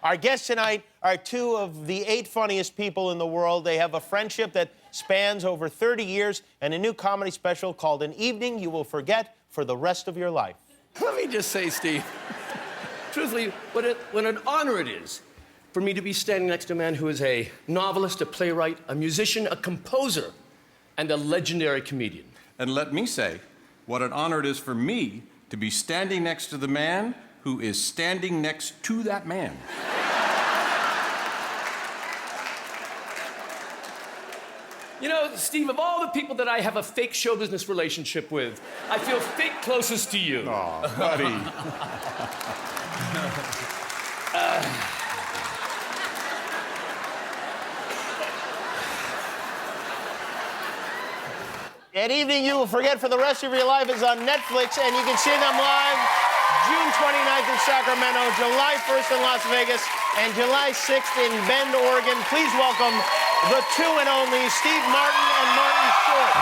Our guests tonight are two of the 8 funniest people in the world. They have a friendship that spans over 30 years and a new comedy special called An Evening You Will Forget for the Rest of Your Life. Let me just say, Steve, truthfully, what an honor it is for me to be standing next to a man who is a novelist, a playwright, a musician, a composer, and a legendary comedian. And let me say, what an honor it is for me to be standing next to the man who is standing next to that man. You know, Steve, of all the people that I have a fake show business relationship with, I feel fake closest to you. Oh, buddy. An Evening You Will Forget for the Rest of Your Life is on Netflix, and you can see them live June 29th in Sacramento, July 1st in Las Vegas, and July 6th in Bend, Oregon. Please welcome the two and only Steve Martin and Martin Short.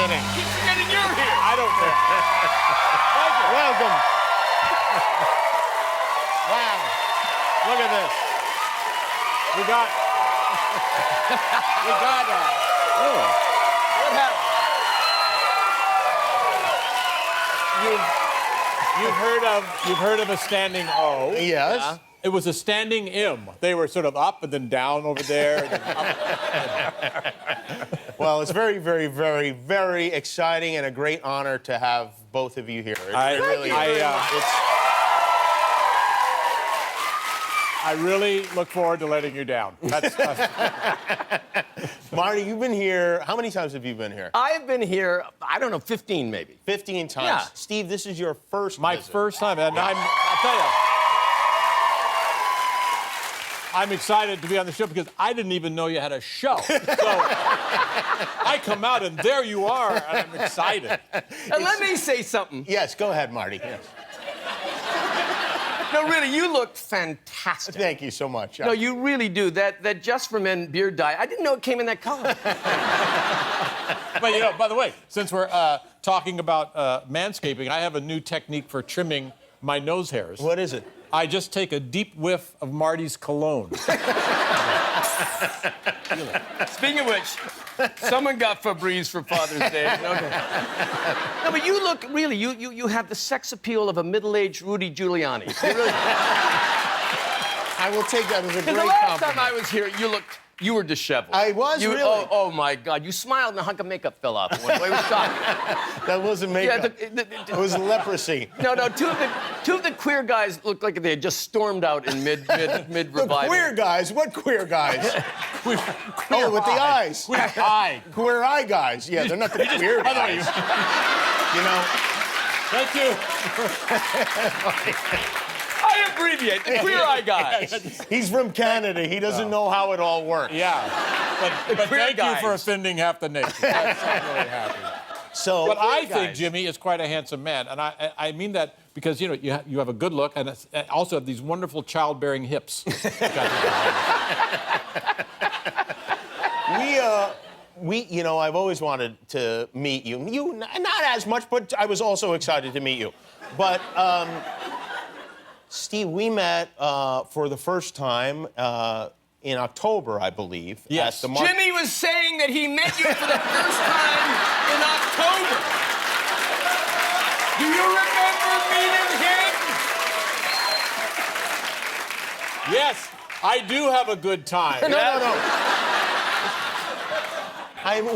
Keep forgetting you're here. I don't care. Welcome. Wow. Look at this. We got. What happened? You've heard of a standing O. Yes. Yeah. It was a standing M. They were sort of up and then down over there. And then up. Well, it's very, very, very, very exciting and a great honor to have both of you here. I really look forward to letting you down. Marty, you've been here. How many times have you been here? I've been here, I don't know, 15 maybe. 15 times. Yeah. Steve, this is your first My visit. first time, and I'll tell you, I'm excited to be on the show because I didn't even know you had a show. So I come out and there you are, and I'm excited. And let me say something. Yes, go ahead, Marty. Yes. No, really, you look fantastic. Thank you so much. No, you really do. That Just for Men beard dye, I didn't know it came in that color. But, you know, by the way, since we're talking about manscaping, I have a new technique for trimming my nose hairs. What is it? I just take a deep whiff of Marty's cologne. Speaking of which, someone got Febreze for Father's Day. Okay. No, but you look, really, you have the sex appeal of a middle-aged Rudy Giuliani. You really... I will take that as a great The last compliment. time I was here, you were disheveled. I was, really? Oh, my God. You smiled and a hunk of makeup fell off. It was shocking. That wasn't makeup. Yeah, it was leprosy. No, two of the queer guys looked like they had just stormed out in mid revival. The queer guys? What queer guys? Queer Oh, with the eyes. Queer eye. Queer eye guys. Yeah, they're not the queer by the way, guys. You know? Thank you. I abbreviate, the queer eye guys. He's from Canada. He doesn't know how it all works. Yeah. But queer thank guys. you for offending half the nation. I'm really happy. So, But I think Jimmy is quite a handsome man, and I mean that because you know you have a good look and also have these wonderful childbearing hips. you know, I've always wanted to meet you. You, not as much, but I was also excited to meet you. But, Steve, we met for the first time in October, I believe. Yes. At the Jimmy was saying that he met you for the first time in October. Do you remember meeting him? Yes, I do have a good time. No.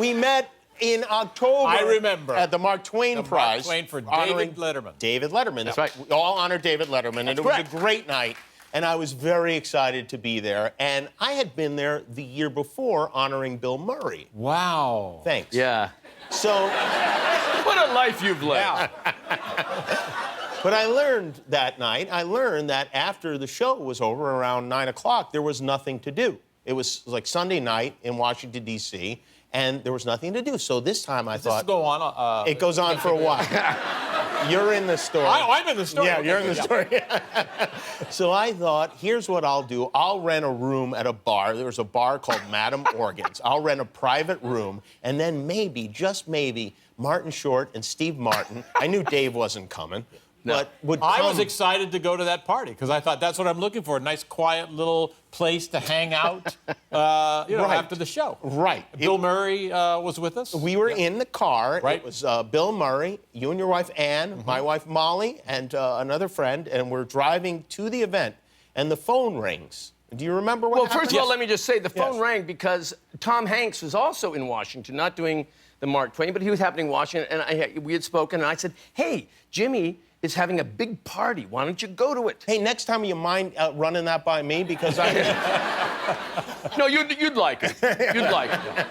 We met in October. I remember. At the Mark Twain Prize. Mark Twain for honoring David Letterman. David Letterman. That's right. We all honored David Letterman, and it was a great night. And I was very excited to be there. And I had been there the year before honoring Bill Murray. Wow. Thanks. Yeah. So, What a life you've led. Yeah. But I learned that night, that after the show was over around 9 o'clock, there was nothing to do. It was like Sunday night in Washington, D.C., and there was nothing to do. So this time I thought... Does this go on? It goes on for a while. You're in the story. I'm in the story. Yeah, Okay, you're in the yeah. story. So I thought, here's what I'll do. I'll rent a room at a bar. There was a bar called Madame Organ's. I'll rent a private room, and then maybe, just maybe, Martin Short and Steve Martin, I knew Dave wasn't coming, but would come. I was excited to go to that party because I thought that's what I'm looking for, a nice, quiet little place to hang out, Right. after the show. Right. Bill Murray was with us. We were in the car. Right. It was Bill Murray, you and your wife Ann, my wife Molly, and another friend, and we're driving to the event, and the phone rings. Do you remember what happened? First of all, let me just say, the phone Yes. rang because Tom Hanks was also in Washington, not doing the Mark Twain, but he was happening in Washington, and we had spoken, and I said, hey, Jimmy is having a big party. Why don't you go to it? Hey, next time you mind running that by me because I... No, you'd like it. You'd like it.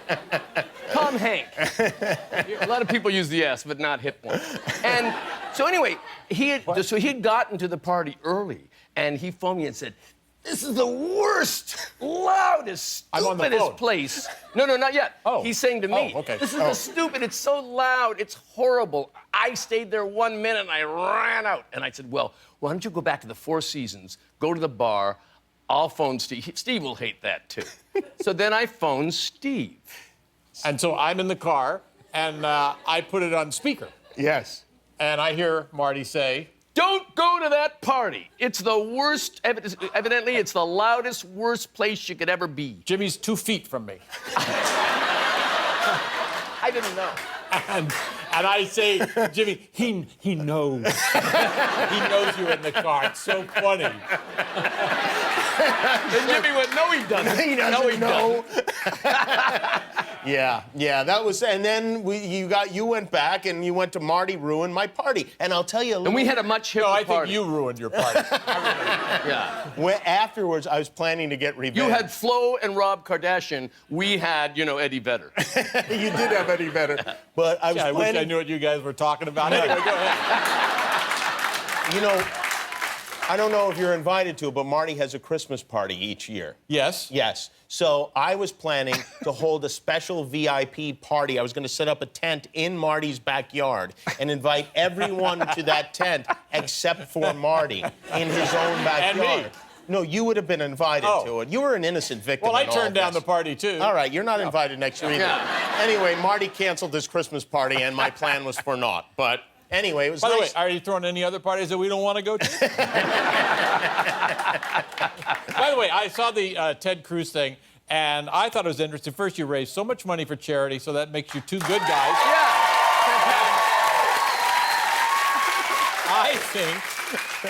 Tom Hanks. A lot of people use the S, but not hip one. And so anyway, he had gotten to the party early, and he phoned me and said, this is the worst, loudest, I'm on the stupidest phone. place. No, not yet. Oh. He's saying to me, Oh, okay. this is the stupid, it's so loud, it's horrible. I stayed there 1 minute and I ran out. And I said, well, why don't you go back to the Four Seasons, go to the bar, I'll phone Steve. Steve will hate that too. So then I phoned Steve. And so I'm in the car, and I put it on speaker. Yes. And I hear Marty say, Don't go to that party. It's the worst, evidently, it's the loudest, worst place you could ever be. Jimmy's 2 feet from me. I didn't know. And I say, Jimmy, he knows. He knows you're in the car. It's so funny. And Jimmy went, no, he doesn't. He doesn't no, he know. doesn't. Yeah, that was, and then you went back and you went to Marty ruined my party, and I'll tell you a little. And we had a much hipper No, I party. think you ruined your party. Yeah. Afterwards, I was planning to get revenge. You had Flo and Rob Kardashian. We had, Eddie Vedder. You did have Eddie Vedder, but I was I wish planning. I knew what you guys were talking about. Anyway, go ahead. I don't know if you're invited to it, but Marty has a Christmas party each year. Yes? Yes. So I was planning to hold a special VIP party. I was going to set up a tent in Marty's backyard and invite everyone to that tent except for Marty in his own backyard. And me. No, you would have been invited to it. You were an innocent victim. Well, I in all turned of down this. the party, too. All right, you're not invited next year either. Yeah. Anyway, Marty canceled this Christmas party, and my plan was for naught. But anyway, it was By the way, nice. are you throwing any other parties that we don't want to go to? By the way, I saw the Ted Cruz thing, and I thought it was interesting. First, you raised so much money for charity, so that makes you 2 good guys. Yeah.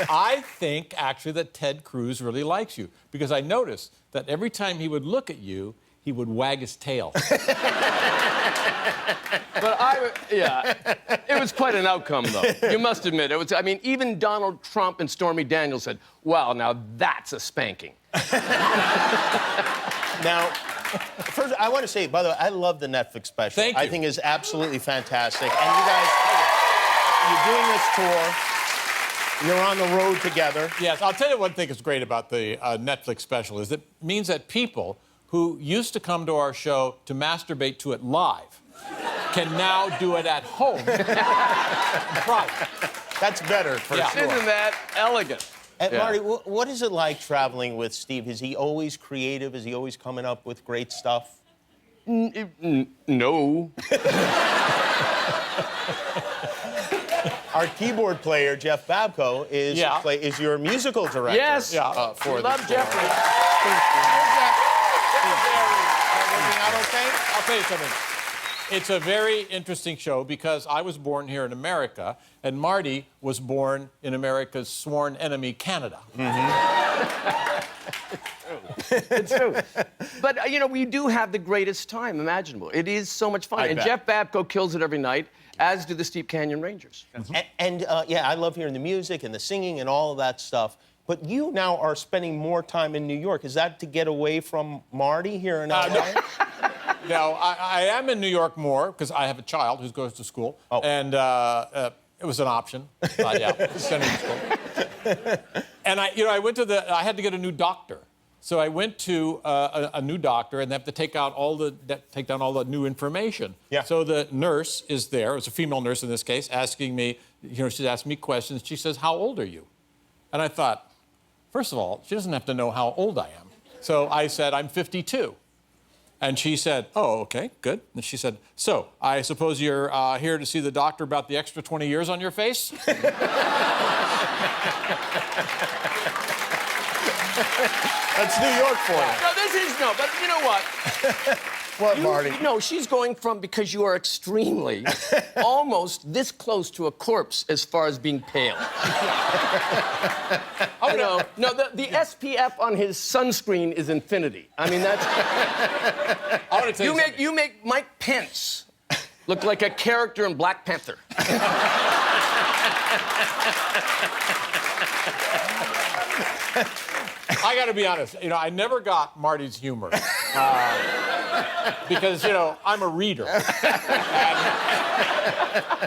I think actually that Ted Cruz really likes you, because I noticed that every time he would look at you, he would wag his tail. But it was quite an outcome, though. You must admit, even Donald Trump and Stormy Daniels said, wow, now that's a spanking. Now, first, I want to say, by the way, I love the Netflix special. Thank you. I think it's absolutely fantastic. And you guys, you're doing this tour. You're on the road together. Yes, I'll tell you one thing that's great about the Netflix special is it means that people who used to come to our show to masturbate to it live can now do it at home. Private. That's better, for Yeah. sure. Isn't that elegant? And Yeah. Marty, what is it like traveling with Steve? Is he always creative? Is he always coming up with great stuff? No. Our keyboard player, Jeff Babko, is your musical director. Yes. For We the love tour. Jeffrey. Working out okay? I'll tell you something. It's a very interesting show because I was born here in America, and Marty was born in America's sworn enemy, Canada. It's true. But, we do have the greatest time imaginable. It is so much fun. I And bet. Jeff Babko kills it every night, as do the Steep Canyon Rangers. And I love hearing the music and the singing and all of that stuff. But you now are spending more time in New York. Is that to get away from Marty here in LA? Now, I am in New York more because I have a child who goes to school. Oh. And It was an option. Yeah, center school. And I went to I had to get a new doctor. So I went to a new doctor, and they have to take down all the new information. Yeah. So the nurse is there. It was a female nurse in this case, asking me. She's asking me questions. She says, "How old are you?" And I thought, first of all, she doesn't have to know how old I am. So I said, "I'm 52." And she said, "Oh, okay, good." And she said, "So, I suppose you're here to see the doctor about the extra 20 years on your face?" That's New York for you. No, but you know what? What, Marty? No, she's going from, because you are extremely, almost this close to a corpse as far as being pale. Oh, no, the SPF on his sunscreen is infinity. I mean, that's... I want to tell you You make Mike Pence look like a character in Black Panther. I got to be honest. I never got Marty's humor because I'm a reader.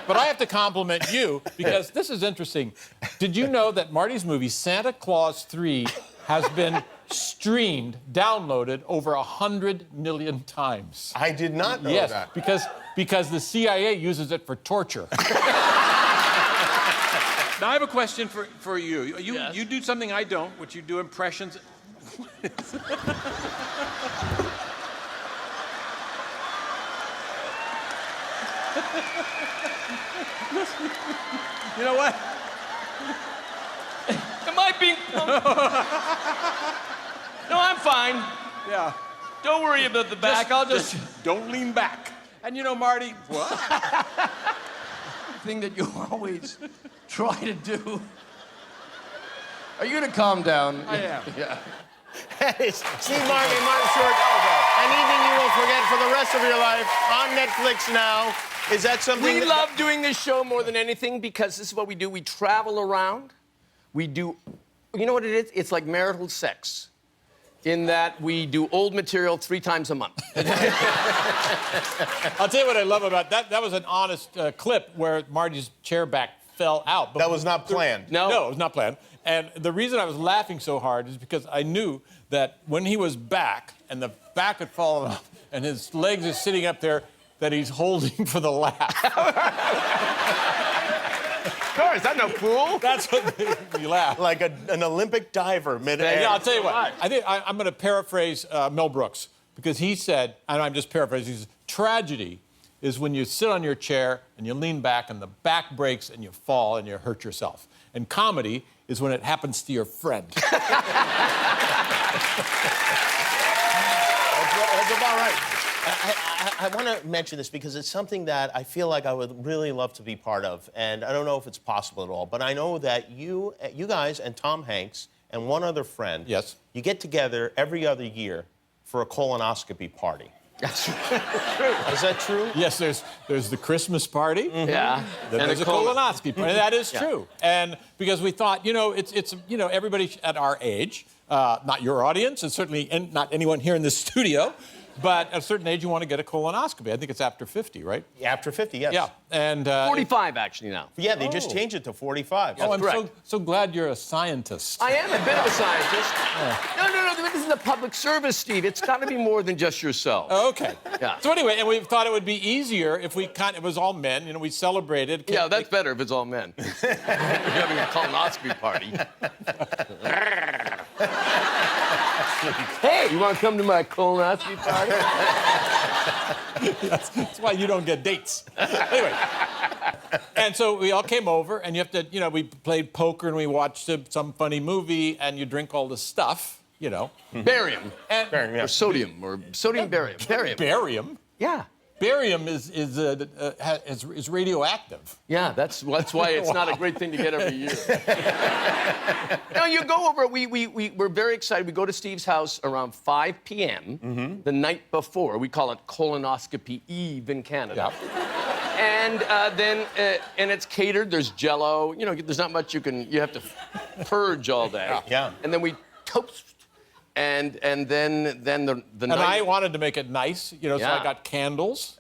But I have to compliment you because this is interesting. Did you know that Marty's movie Santa Claus 3 has been streamed, downloaded over 100 million times? I did not know yes, that. because the CIA uses it for torture. Now, I have a question for you. Yes. You do something I don't, which you do impressions. You know what? Am I being... No, I'm fine. Yeah. Don't worry about the back. I'll just... Don't lean back. And Marty, what? Thing that you always try to do. Are you gonna calm down? I am. Yeah. That is Steve Martin, Martin Short. An evening you will forget for the rest of your life on Netflix now. Is that something We love doing this show more than anything because this is what we do. We travel around. We do... You know what it is? It's like marital sex. In that we do old material 3 times a month. I'll tell you what I love about that. That was an honest clip where Marty's chair back fell out. But That was not planned. No, it was not planned. And the reason I was laughing so hard is because I knew that when he was back and the back had fallen off and his legs are sitting up there, that he's holding for the laugh. Of course, that's no fool. That's what made me laugh. Like an Olympic diver mid-air. Yeah, I'll tell you what. I think I'm going to paraphrase Mel Brooks because he said, and I'm just paraphrasing, he says, tragedy is when you sit on your chair and you lean back and the back breaks and you fall and you hurt yourself. And comedy is when it happens to your friend. That's about right. I want to mention this because it's something that I feel like I would really love to be part of, and I don't know if it's possible at all, but I know that you guys and Tom Hanks and one other friend, yes, you get together every other year for a colonoscopy party. That's true. Is that true? Yes, there's the Christmas party. Mm-hmm. Yeah. Then And there's a a colonoscopy party. That is true. And because we thought, it's everybody at our age, not your audience, and certainly not anyone here in this studio, but at a certain age, you want to get a colonoscopy. I think it's after 50, right? After 50, yes. Yeah. And 45, actually, now. Yeah, they just changed it to 45. Oh, I'm correct. so glad you're a scientist. I am a bit of a scientist. No, this is a public service, Steve. It's got to be more than just yourself. Okay. Yeah. So anyway, and we thought it would be easier if it was all men. We celebrated. Yeah, that's better if it's all men. You're having a colonoscopy party. Hey, you want to come to my colonoscopy party? That's why you don't get dates. Anyway. And so we all came over, and you have to, we played poker and we watched some funny movie, and you drink all the stuff, Barium. Barium, yeah. Or sodium, or sodium barium. Barium. Barium? Yeah. Barium is radioactive. Yeah, that's why it's not a great thing to get every year. No, you go over. We're very excited. We go to Steve's house around 5 p.m. The night before. We call it Colonoscopy Eve in Canada. Yeah. And then it's catered. There's Jell-O. There's not much you have to purge all day. Yeah. And then we toast And then the And night... I wanted to make it nice, so Yeah. I got candles.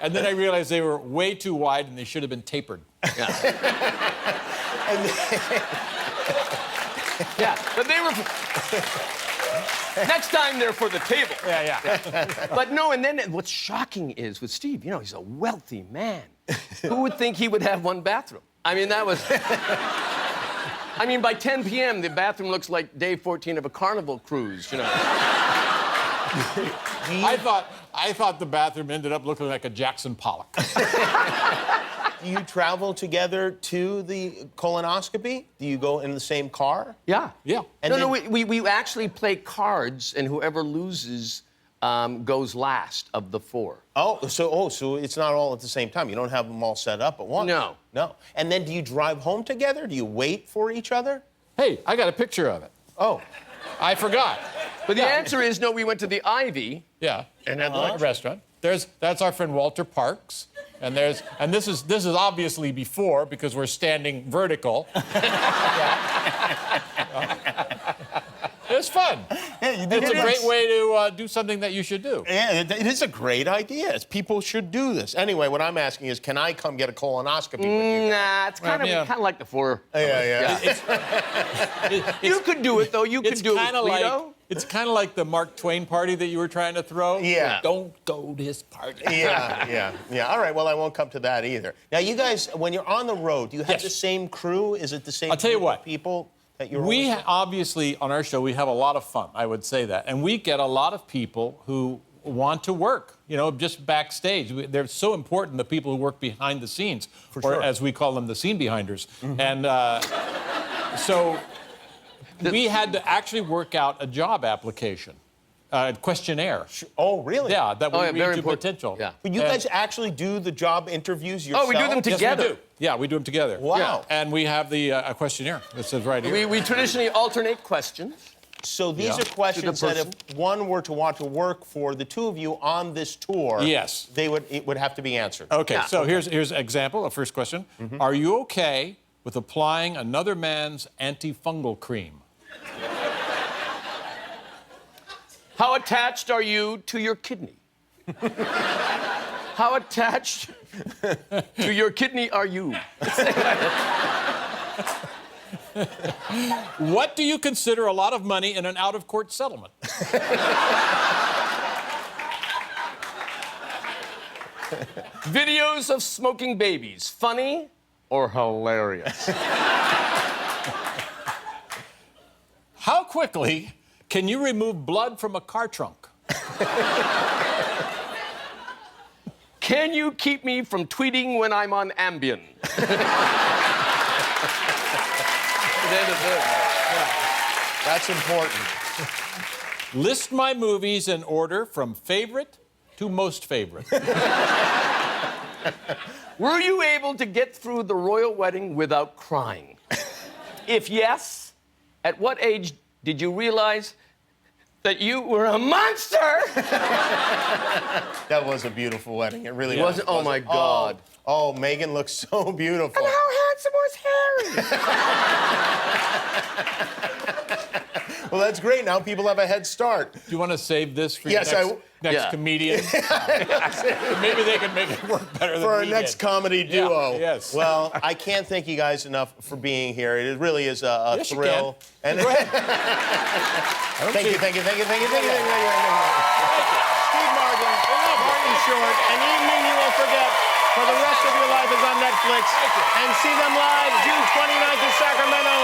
And then I realized they were way too wide and they should have been tapered. Yeah, but they were... Next time they're for the table. Yeah. But no, and then what's shocking is with Steve, he's a wealthy man. Who would think he would have one bathroom? I mean, that was... I mean, by 10 p.m., the bathroom looks like day 14 of a Carnival cruise, I thought the bathroom ended up looking like a Jackson Pollock. Do you travel together to the colonoscopy? Do you go in the same car? Yeah. Yeah. And No, we actually play cards, and whoever loses goes last of the four. So it's not all at the same time. You don't have them all set up at once. No. No. And then do you drive home together? Do you wait for each other? Hey, I got a picture of it. Oh. I forgot. But the answer is no, we went to the Ivy. Yeah. And had lunch? Restaurant. That's our friend Walter Parks. And this is obviously before because we're standing vertical. It's fun. Yeah, It's a great way to do something that you should do. Yeah, it is a great idea. People should do this. Anyway, what I'm asking is, can I come get a colonoscopy with you? Nah, it's kind of like the four. Yeah. You could do it though. You could do it, Lito. It's kind of like the Mark Twain party that you were trying to throw. Yeah. Don't go to this party. Yeah. All right, well, I won't come to that either. Now, you guys, when you're on the road, do you have Yes. the same crew? Is it the same I'll tell you group of what. people that you're We always with? obviously, on our show, we have a lot of fun. I would say that. And we get a lot of people who want to work, just backstage. They're so important, the people who work behind the scenes, or as we call them, the scene behinders. And so we had to actually work out a job application, questionnaire. Oh, really? Yeah, that would very read to important. potential. Yeah. But you guys actually do the job interviews yourself? Oh, we do them Yes, we together. do. Yeah, we do them together. Wow. Yeah. And we have the a questionnaire that says right here. We traditionally alternate questions. So these Yeah. are questions To the that if one were to want to work for the two of you on this tour, Yes. it would have to be answered. Okay, Yeah. so here's an example, a first question. Are you okay with applying another man's antifungal cream? How attached are you to your kidney? How attached to your kidney are you? What do you consider a lot of money in an out-of-court settlement? Videos of smoking babies, funny or hilarious? How quickly can you remove blood from a car trunk? Can you keep me from tweeting when I'm on Ambien? That's important. List my movies in order from favorite to most favorite. Were you able to get through the royal wedding without crying? If yes, at what age did you realize that you were a monster? That was a beautiful wedding. It really Was it? Oh, my God. Oh, Meghan looks so beautiful. How handsome was Harry? Well, that's great. Now people have a head start. Do you want to save this for Yes, your next Yeah. comedian? Maybe they can make it work better than For our we next did. comedy duo. yes. Well, I can't thank you guys enough for being here. It really is a Yes, you thrill. can. And Go ahead. Thank you. Steve Martin Short, An Evening You Will Forget for the Rest of Your Life is on Netflix. And see them live June 29th in Sacramento,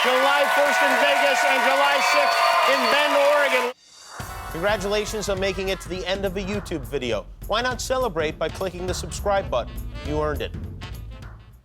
July 1st in Vegas, and July 6th in Bend, Oregon. Congratulations on making it to the end of a YouTube video. Why not celebrate by clicking the subscribe button? You earned it.